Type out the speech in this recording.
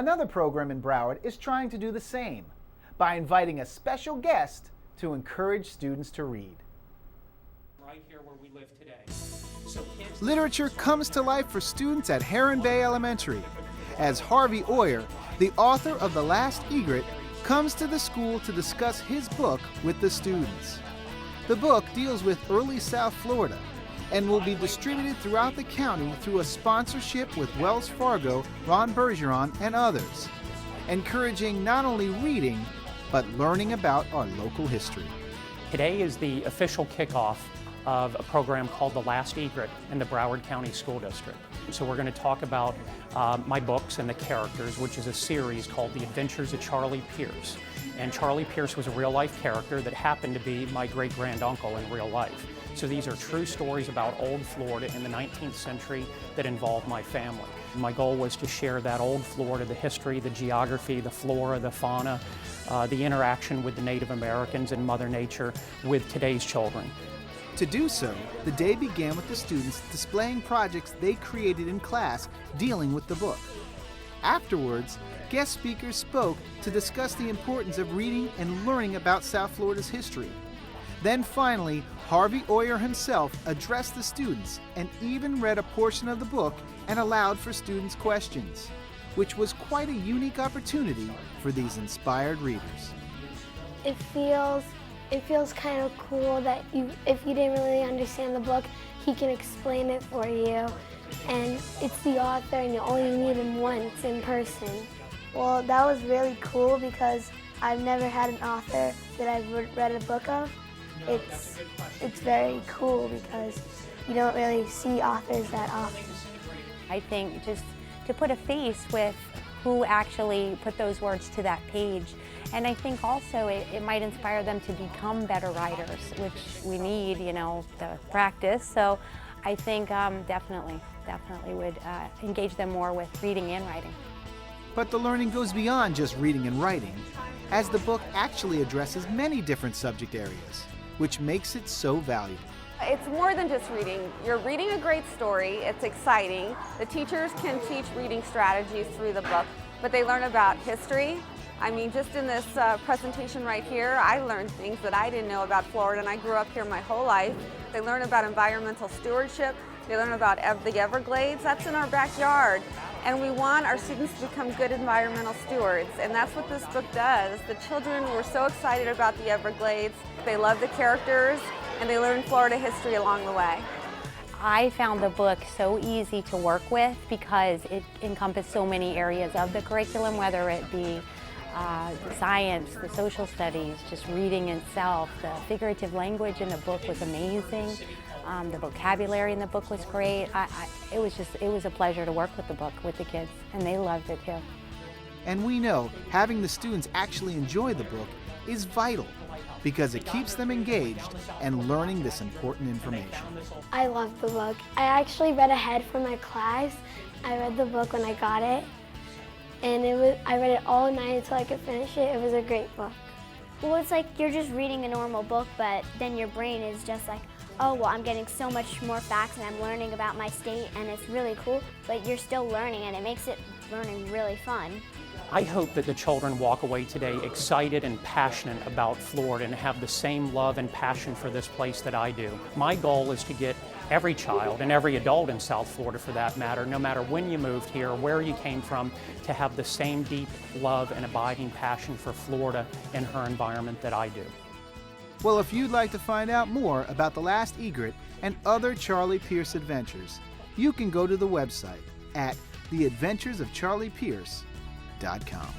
Another program in Broward is trying to do the same by inviting a special guest to encourage students to read. Right here where we live today. Literature comes to life for students at Heron Bay Elementary as Harvey Oyer, the author of The Last Egret, comes to the school to discuss his book with the students. The book deals with early South Florida and will be distributed throughout the county through a sponsorship with Wells Fargo, Ron Bergeron, and others, encouraging not only reading, but learning about our local history. Today is the official kickoff of a program called The Last Egret in the Broward County School District. So we're going to talk about my books and the characters, which is a series called The Adventures of Charlie Pierce. And Charlie Pierce was a real-life character that happened to be my great-granduncle in real life. So these are true stories about old Florida in the 19th century that involved my family. My goal was to share that old Florida, the history, the geography, the flora, the fauna, the interaction with the Native Americans and Mother Nature with today's children. To do so, the day began with the students displaying projects they created in class dealing with the book. Afterwards, guest speakers spoke to discuss the importance of reading and learning about South Florida's history. Then finally, Harvey Oyer himself addressed the students and even read a portion of the book and allowed for students' questions, which was quite a unique opportunity for these inspired readers. It feels kind of cool that if you didn't really understand the book, he can explain it for you. And it's the author and you only meet him once in person. Well, that was really cool because I've never had an author that I've read a book of. It's very cool because you don't really see authors that often. I think just to put a face with who actually put those words to that page. And I think also it might inspire them to become better writers, which we need, to practice. So I think definitely would engage them more with reading and writing. But the learning goes beyond just reading and writing, as the book actually addresses many different subject areas, which makes it so valuable. It's more than just reading. You're reading a great story, it's exciting. The teachers can teach reading strategies through the book, but they learn about history. I mean, just in this presentation right here, I learned things that I didn't know about Florida, and I grew up here my whole life. They learn about environmental stewardship. They learn about the Everglades. That's in our backyard. And we want our students to become good environmental stewards, and that's what this book does. The children were so excited about the Everglades. They love the characters, and they learn Florida history along the way. I found the book so easy to work with because it encompassed so many areas of the curriculum, whether it be the science, the social studies, just reading itself. The figurative language in the book was amazing. The vocabulary in the book was great. It was a pleasure to work with the book with the kids, and they loved it too. And we know having the students actually enjoy the book is vital because it keeps them engaged and learning this important information. I love the book. I actually read ahead for my class. I read the book when I got it, and I read it all night until I could finish it. It was a great book. Well, it's like you're just reading a normal book, but then your brain is just like, oh, well, I'm getting so much more facts and I'm learning about my state, and it's really cool, but you're still learning, and it makes learning really fun. I hope that the children walk away today excited and passionate about Florida and have the same love and passion for this place that I do. My goal is to get every child and every adult in South Florida, for that matter, no matter when you moved here, where you came from, to have the same deep love and abiding passion for Florida and her environment that I do. Well, if you'd like to find out more about The Last Egret and other Charlie Pierce adventures, you can go to the website at theadventuresofcharliepierce.com.